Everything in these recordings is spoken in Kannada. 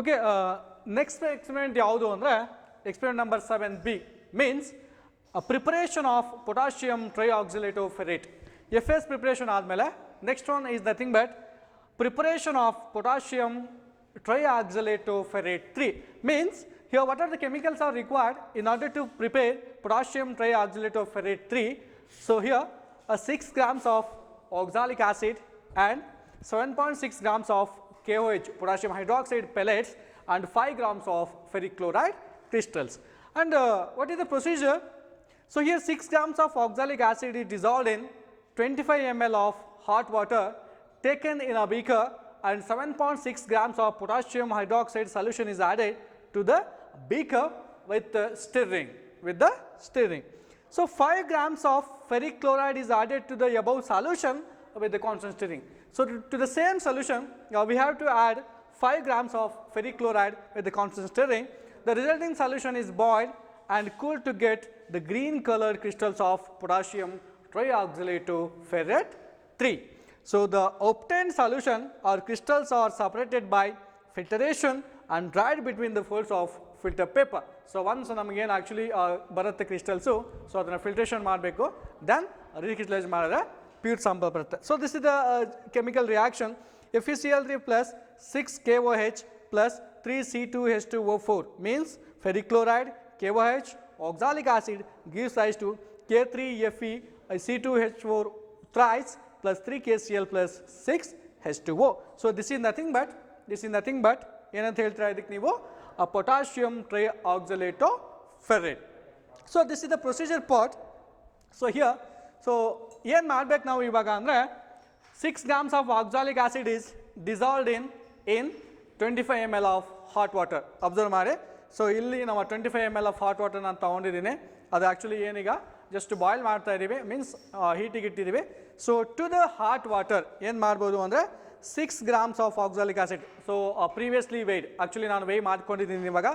ಓಕೆ, ನೆಕ್ಸ್ಟ್ ಎಕ್ಸ್ಪೆರಿಮೆಂಟ್ ಯಾವುದು ಅಂದರೆ experiment number 7B means preparation of potassium trioxalate of ferrate. FS preparation ಆದಮೇಲೆ next one is nothing but preparation of potassium triaxylate of ferrate 3 means here what are the chemicals are required in order to prepare potassium triaxylate of ferrate 3. So here 6 grams of oxalic acid and 7.6 grams of KOH potassium hydroxide pellets and 5 grams of ferric chloride crystals. And what is the procedure? So here 6 grams of oxalic acid is dissolved in 25 ml of hot water taken in a beaker, and 7.6 grams of potassium hydroxide solution is added to the beaker with the stirring. So 5 grams of ferric chloride is added to the above solution with the constant stirring. So to the same solution we have to add 5 grams of ferric chloride with the constant stirring. The resulting solution is boiled and cooled to get the green colored crystals of potassium triaxylate of ferrate 3. So the obtained solution or crystals are separated by filtration and dried between the folds of filter paper. So once ನಮಗೆ actually ಬರುತ್ತೆ crystals, so ಅದನ್ನ filtration ಮಾಡಬೇಕು, then recrystallize ಮಾಡಿದ್ರೆ pure sample ಬರುತ್ತೆ. So this is the chemical reaction. FeCl3 plus 6 KOH plus 3 C2H2O4 means ferric chloride, KOH, oxalic acid gives rise to K3Fe C2H4 thrice plus 3 KCl plus 6 H2O. So this is nothing but ಏನಂತ ಹೇಳ್ತೀರಾ ಇದಕ್ಕೆ ನೀವು potassium triaxylate of ferrate. So this is the procedure part. So here ಏನು ಮಾಡಬೇಕು ನಾವು ಇವಾಗ ಅಂದರೆ 6 grams of oxalic acid is dissolved in 25 ml of hot water. Observe ಮಾಡಿ. ಸೊ ಇಲ್ಲಿ ನಾವು 25 ml of hot water ನಾನು ತೊಗೊಂಡಿದ್ದೀನಿ. ಅದು ಆ್ಯಕ್ಚುಲಿ ಏನೀಗ ಜಸ್ಟ್ ಬಾಯ್ಲ್ ಮಾಡ್ತಾ ಇದ್ದೀವಿ, ಮೀನ್ಸ್ ಹೀಟಿಗೆ ಇಟ್ಟಿದ್ದೀವಿ. So to the hot water ಏನು ಮಾಡ್ಬೋದು ಅಂದರೆ 6 grams of oxalic acid. So previously weighed actually ನಾನು ವೆಯ್ ಮಾಡ್ಕೊಂಡಿದ್ದೀನಿ. ಇವಾಗ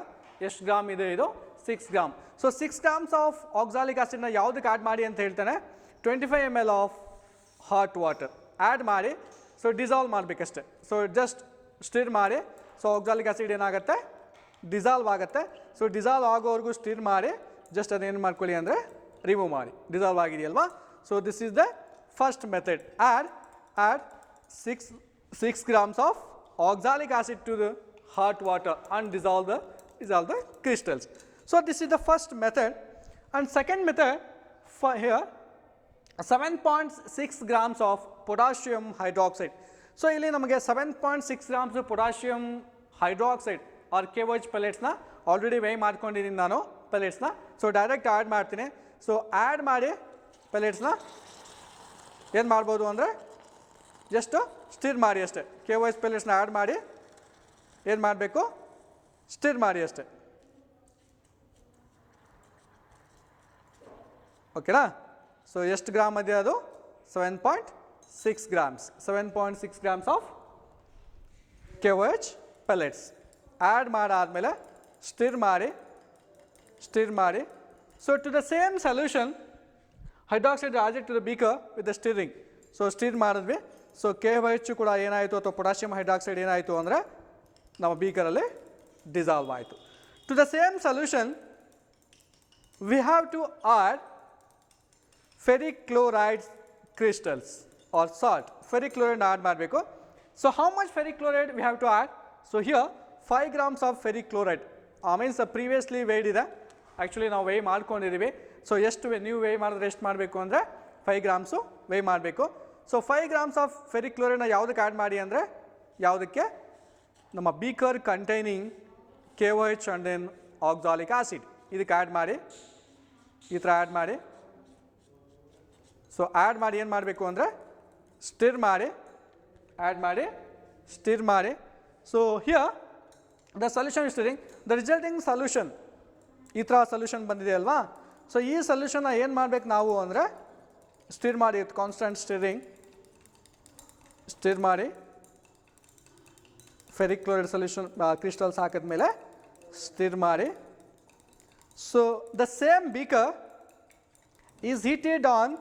ಎಷ್ಟು ಗ್ರಾಮ್ ಇದೆ ಇದು? 6 gram. So 6 grams of oxalic ಆಸಿಡ್ನ ಯಾವುದಕ್ಕೆ ಆ್ಯಡ್ ಮಾಡಿ ಅಂತ ಹೇಳ್ತಾನೆ? 25 ml of hot water add ಮಾಡಿ ಸೊ ಡಿಸಾಲ್ವ್ ಮಾಡಬೇಕಷ್ಟೆ. ಸೊ ಜಸ್ಟ್ ಸ್ಟಿರ್ ಮಾಡಿ. ಸೊ ಆಕ್ಸಾಲಿಕ್ ಆಸಿಡ್ ಏನಾಗುತ್ತೆ? ಡಿಸಾಲ್ವ್ ಆಗುತ್ತೆ. ಸೊ ಡಿಸಾಲ್ವ್ ಆಗೋವರೆಗೂ ಸ್ಟಿರ್ ಮಾಡಿ ಜಸ್ಟ್ ಅದೇನು ಮಾಡ್ಕೊಳ್ಳಿ ಅಂದರೆ ರಿಮೂವ್ ಮಾಡಿ. ಡಿಸಾಲ್ವ್ ಆಗಿದೆಯಲ್ವಾ? So this is the first method. add 6 grams of oxalic acid to the hot water and dissolve the crystals. So this is the first method. And second method for here 7.6 grams of potassium hydroxide. So ಇಲ್ಲಿ ನಮಗೆ 7.6 grams of potassium hydroxide or KOH pellets ನ ಆಲ್ರೆಡಿ ವೇ ಮಾಡ್ಕೊಂಡಿದ್ದೀನಿ ನಾನು pellets ನ. ಸೊ ಡೈರೆಕ್ಟ್ ಆ್ಯಡ್ ಮಾಡ್ತೀನಿ. ಸೊ ಆ್ಯಡ್ ಮಾಡಿ pellets ನ ಏನು ಮಾಡ್ಬೋದು ಅಂದರೆ ಜಸ್ಟ್ ಸ್ಟಿರ್ ಮಾಡಿ ಅಷ್ಟೇ. KOH pelletsನ ಆ್ಯಡ್ ಮಾಡಿ ಏನು ಮಾಡಬೇಕು? ಸ್ಟಿರ್ ಮಾಡಿ ಅಷ್ಟೇ. ಓಕೆನಾ? ಸೊ ಎಷ್ಟು ಗ್ರಾಮ್ ಇದೆ ಅದು? 7.6 grams. 7.6 grams of KOH pellets add ಮಾಡಾದಮೇಲೆ ಸ್ಟಿರ್ ಮಾಡಿ. So to the same solution hydroxide added to the beaker with the stirring. So stir ಮಾಡಿದ್ವಿ. ಸೊ KOH ಕೂಡ ಏನಾಯಿತು ಅಥವಾ ಪೊಟ್ಯಾಷಿಯಮ್ ಹೈಡ್ರಾಕ್ಸೈಡ್ ಏನಾಯಿತು ಅಂದರೆ ನಮ್ಮ ಬೀಕರಲ್ಲಿ ಡಿಸಾಲ್ವ್ ಆಯಿತು. To the same solution we have to add ferric chloride crystals or salt. Ferric chloride add ಮಾಡಬೇಕು. So how much ferric chloride we have to add? So here 5 grams of ferric chloride. means previously weighed ಇದೆ. ಆ್ಯಕ್ಚುಲಿ ನಾವು ವೇಯ್ ಮಾಡ್ಕೊಂಡಿದ್ದೀವಿ. ಸೊ ಎಷ್ಟು ನೀವು ವೇಯ್ ಮಾಡಿದ್ರೆ ಎಷ್ಟು ಮಾಡಬೇಕು ಅಂದರೆ 5 grams ವೇಯ್ ಮಾಡಬೇಕು. So 5 grams of ferric chloride ಯಾವುದಕ್ಕೆ ಆ್ಯಡ್ ಮಾಡಿ ಅಂದರೆ ಯಾವುದಕ್ಕೆ? ನಮ್ಮ beaker containing KOH and then oxalic acid ಇದಕ್ಕೆ ಆ್ಯಡ್ ಮಾಡಿ, ಈ ಥರ ಆ್ಯಡ್ ಮಾಡಿ. ಸೊ ಆ್ಯಡ್ ಮಾಡಿ ಏನು ಮಾಡಬೇಕು ಅಂದರೆ ಸ್ಟಿರ್ ಮಾಡಿ, ಆ್ಯಡ್ ಮಾಡಿ ಸ್ಟಿರ್ ಮಾಡಿ. So here the solution stirring the resulting solution ಈ ಥರ ಸೊಲ್ಯೂಷನ್ ಬಂದಿದೆ ಅಲ್ವಾ? ಸೊ ಈ ಸೊಲ್ಯೂಷನ್ನ ಏನು ಮಾಡಬೇಕು ನಾವು ಅಂದರೆ ಸ್ಟಿರ್ ಮಾಡಿ, ಕಾನ್ಸ್ಟೆಂಟ್ ಸ್ಟಿರ್ ಮಾಡಿ ಫೆರಿಕ್ ಕ್ಲೋರೈಡ್ ಸೊಲ್ಯೂಷನ್ ಕ್ರಿಸ್ಟಲ್ಸ್ ಹಾಕಿದ್ಮೇಲೆ ಸ್ಟಿರ್ ಮಾಡಿ. So the same beaker is heated on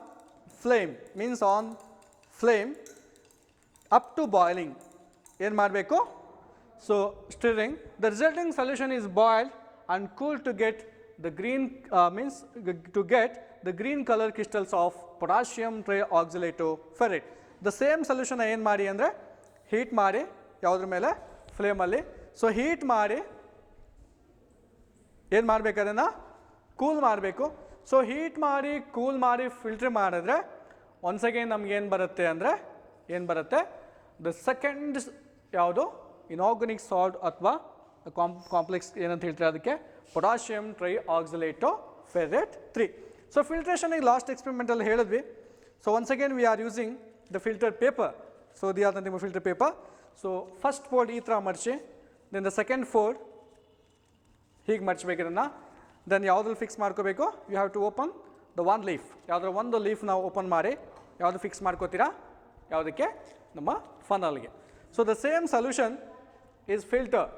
flame, means on flame up to boiling. ಏನು ಮಾಡಬೇಕು? So stirring, the resulting solution is boiled and cooled to get the green to get the green color crystals of potassium trioxalate ferrate. The same solution ಏನು ಮಾಡಿ ಅಂದರೆ ಹೀಟ್ ಮಾಡಿ ಯಾವುದ್ರ ಮೇಲೆ ಫ್ಲೇಮಲ್ಲಿ, ಸೊ ಹೀಟ್ ಮಾಡಿ ಏನು ಮಾಡಬೇಕು ಅದನ್ನು ಕೂಲ್ ಮಾಡಬೇಕು. ಸೊ ಹೀಟ್ ಮಾಡಿ ಕೂಲ್ ಮಾಡಿ ಫಿಲ್ಟರ್ ಮಾಡಿದ್ರೆ ಒನ್ಸ್ ಅಗೇನ್ ನಮಗೇನು ಬರುತ್ತೆ ಅಂದರೆ ಏನು ಬರುತ್ತೆ, ದ ಸೆಕೆಂಡ್ ಯಾವುದು ಇನಾರ್ಗಾನಿಕ್ ಸಾಲ್ಟ್ ಅಥವಾ ಕಾಂಪ್ಲೆಕ್ಸ್ ಏನಂತ ಹೇಳ್ತಾರೆ ಅದಕ್ಕೆ potassium trioxalato ferrate 3. So ಫಿಲ್ಟ್ರೇಷನಿಗೆ last experimentally ಹೇಳಿದ್ವಿ. So once again we are using the filter paper. So ಇದು ನಿಮ್ಮ filter paper. So first fold ಈ ಥರ ಮಡಿಸಿ, ದೆನ್ ದ ಸೆಕೆಂಡ್ ಫೋಲ್ಡ್ ಹೀಗೆ ಮಡಿಸ್ಬೇಕು ಇದನ್ನು. ದೆನ್ ಯಾವುದ್ರಲ್ಲಿ ಫಿಕ್ಸ್ ಮಾಡ್ಕೋಬೇಕು, you have to open the one leaf. ಯಾವುದರ ಒಂದು ಲೀಫ್ ನಾವು ಓಪನ್ ಮಾಡಿ ಯಾವುದು ಫಿಕ್ಸ್ ಮಾಡ್ಕೋತೀರಾ, ಯಾವುದಕ್ಕೆ, ನಮ್ಮ ಫನಲ್ಗೆ. So the same solution is filter.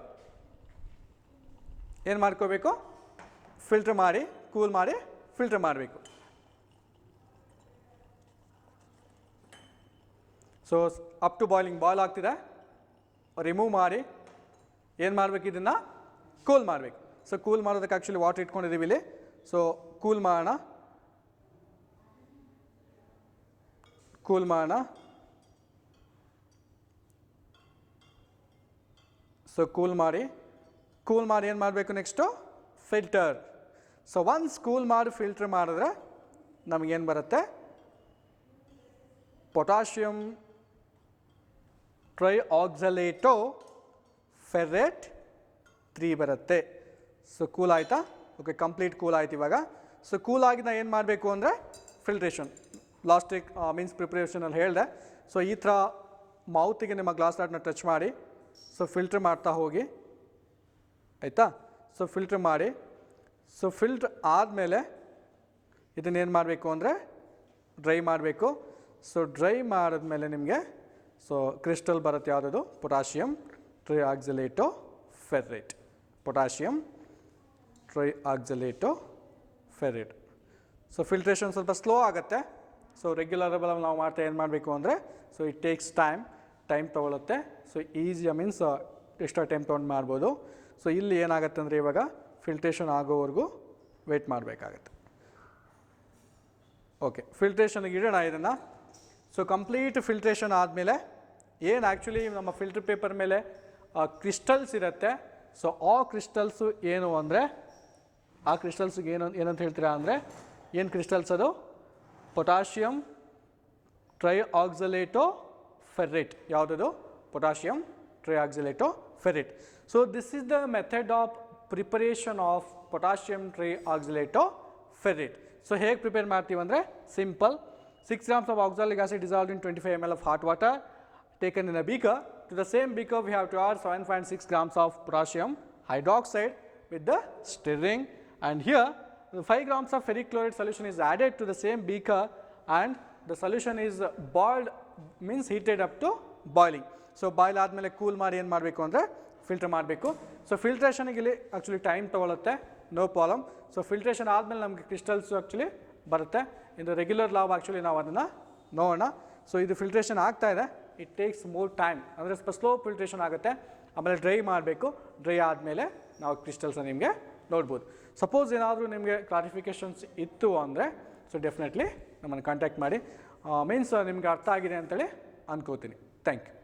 ಏನು ಮಾಡ್ಕೋಬೇಕು, ಫಿಲ್ಟರ್ ಮಾಡಿ ಕೂಲ್ ಮಾಡಿ ಫಿಲ್ಟರ್ ಮಾಡಬೇಕು. So up to boiling, boil ಆಗ್ತಿದೆ, ರಿಮೂವ್ ಮಾಡಿ ಏನು ಮಾಡಬೇಕು, ಇದನ್ನು ಕೂಲ್ ಮಾಡಬೇಕು. ಸೊ ಕೂಲ್ ಮಾಡೋದಕ್ಕೆ ಆ್ಯಕ್ಚುಲಿ ವಾಟರ್ ಇಟ್ಕೊಂಡಿದ್ದೀವಿ ಇಲ್ಲಿ. ಸೊ ಕೂಲ್ ಮಾಡೋಣ, ಕೂಲ್ ಮಾಡೋಣ. ಸೊ ಕೂಲ್ ಮಾಡಿ ಏನು ಮಾಡಬೇಕು, next filter. So once cool ಮಾಡಿ ಫಿಲ್ಟರ್ ಮಾಡಿದ್ರೆ ನಮಗೇನು ಬರುತ್ತೆ, ಪೊಟ್ಯಾಷಿಯಂ ಟ್ರೈಆಕ್ಸಲೇಟೋ ಫೆರೇಟ್ 3 ಬರುತ್ತೆ. ಸೊ ಕೂಲ್ ಆಯಿತಾ, ಓಕೆ, ಕಂಪ್ಲೀಟ್ ಕೂಲ್ ಆಯ್ತು ಇವಾಗ. ಸೊ ಕೂಲ್ ಆಗಿದ್ದ ಏನು ಮಾಡಬೇಕು ಅಂದರೆ ಫಿಲ್ಟ್ರೇಷನ್, ಲಾಸ್ಟಿಕ್ ಪ್ರಿಪ್ರೇಷನಲ್ಲಿ ಹೇಳಿದೆ. ಸೊ ಈ ಥರ ಮೌತಿಗೆ ನಿಮ್ಮ ಗ್ಲಾಸ್ ಲಾಟ್ನ ಟಚ್ ಮಾಡಿ, ಸೊ ಫಿಲ್ಟ್ರ್ ಮಾಡ್ತಾ ಹೋಗಿ, ಆಯಿತಾ. ಸೊ ಫಿಲ್ಟ್ರ್ ಮಾಡಿ, ಸೊ ಫಿಲ್ಟ್ರ್ ಆದಮೇಲೆ ಇದನ್ನೇನು ಮಾಡಬೇಕು ಅಂದರೆ ಡ್ರೈ ಮಾಡಬೇಕು. ಸೊ ಡ್ರೈ ಮಾಡಿದ್ಮೇಲೆ ನಿಮಗೆ ಸೊ ಕ್ರಿಸ್ಟಲ್ ಬರುತ್ತೆ, ಯಾವುದದು, potassium trioxalato ferrate, potassium trioxalato ferrate. So filtration ಸ್ವಲ್ಪ ಸ್ಲೋ ಆಗುತ್ತೆ. ಸೊ ರೆಗ್ಯುಲರಬಲ್ ನಾವು ಮಾಡ್ತಾ ಏನು ಮಾಡಬೇಕು ಅಂದರೆ, ಸೊ ಇಟ್ ಟೇಕ್ಸ್ ಟೈಮ್ ತೊಗೊಳುತ್ತೆ. So easy means extra time ತೊಗೊಂಡು ಮಾಡ್ಬೋದು. ಸೊ ಇಲ್ಲಿ ಏನಾಗುತ್ತೆ ಅಂದರೆ ಇವಾಗ ಫಿಲ್ಟ್ರೇಷನ್ ಆಗೋವರೆಗೂ ವೆಯ್ಟ್ ಮಾಡಬೇಕಾಗತ್ತೆ. ಓಕೆ, ಫಿಲ್ಟ್ರೇಷನ್ಗೆ ಇಡೋಣ ಇದನ್ನು. ಸೊ ಕಂಪ್ಲೀಟ್ ಫಿಲ್ಟ್ರೇಷನ್ ಆದಮೇಲೆ ಏನು ಆ್ಯಕ್ಚುಲಿ ನಮ್ಮ ಫಿಲ್ಟರ್ ಪೇಪರ್ ಮೇಲೆ ಕ್ರಿಸ್ಟಲ್ಸ್ ಇರುತ್ತೆ. ಸೊ ಆ ಕ್ರಿಸ್ಟಲ್ಸು ಏನು ಅಂದರೆ, ಆ ಕ್ರಿಸ್ಟಲ್ಸ್ಗೆ ಏನಂತ ಹೇಳ್ತೀರಾ ಅಂದರೆ, ಏನು ಕ್ರಿಸ್ಟಲ್ಸ್ ಅದು, ಪೊಟ್ಯಾಷಿಯಂ ಟ್ರೈಆಕ್ಸಲೇಟೋ ಫೆರೇಟ್. ಯಾವುದದು, potassium trioxalato ferrate. So this is the method of preparation of potassium trioxalato ferrate. So ಹೇಗೆ ಪ್ರಿಪೇರ್ ಮಾಡ್ತೀವಿ ಅಂದರೆ, simple, 6 grams of oxalic acid dissolved in 25 ml of hot water taken in a beaker. To the same beaker we have to add 7.6 grams of potassium hydroxide with the stirring, and here the 5 grams of ferric chloride solution is added to the same beaker and the solution is boiled, means heated up to boiling. So boil ಆದಮೇಲೆ ಕೂಲ್ ಮಾಡಿ ಏನು ಮಾಡಬೇಕು ಅಂದರೆ ಫಿಲ್ಟರ್ ಮಾಡಬೇಕು. ಸೊ ಫಿಲ್ಟ್ರೇಷನಿಗೆ ಇಲ್ಲಿ ಆ್ಯಕ್ಚುಲಿ ಟೈಮ್ ತೊಗೊಳುತ್ತೆ, ನೋ ಪ್ರಾಬ್ಲಮ್. ಸೊ ಫಿಲ್ಟ್ರೇಷನ್ ಆದಮೇಲೆ ನಮಗೆ ಕ್ರಿಸ್ಟಲ್ಸು ಆ್ಯಕ್ಚುಲಿ ಬರುತ್ತೆ. ಇದು ರೆಗ್ಯುಲರ್ ಲಾವ್ ಆ್ಯಕ್ಚುಲಿ ನಾವು ಅದನ್ನು ನೋಡೋಣ. ಸೊ ಇದು ಫಿಲ್ಟ್ರೇಷನ್ ಆಗ್ತಾ ಇದೆ, ಇಟ್ ಟೇಕ್ಸ್ ಮೋರ್ ಟೈಮ್, ಅಂದರೆ ಸ್ವಲ್ಪ ಸ್ಲೋ ಫಿಲ್ಟ್ರೇಷನ್ ಆಗುತ್ತೆ. ಆಮೇಲೆ ಡ್ರೈ ಮಾಡಬೇಕು, ಡ್ರೈ ಆದಮೇಲೆ ನಾವು ಕ್ರಿಸ್ಟಲ್ಸನ್ನು ನಿಮಗೆ ನೋಡ್ಬೋದು. ಸಪೋಸ್ ಏನಾದರೂ ನಿಮಗೆ ಕ್ಲಾರಿಫಿಕೇಷನ್ಸ್ ಇತ್ತು ಅಂದರೆ ಸೊ ಡೆಫಿನೆಟ್ಲಿ ನಮ್ಮನ್ನು ಕಾಂಟ್ಯಾಕ್ಟ್ ಮಾಡಿ. ಮೀನ್ಸ್ ನಿಮಗೆ ಅರ್ಥ ಆಗಿದೆ ಅಂತೇಳಿ ಅಂದ್ಕೋತೀನಿ. Thank you.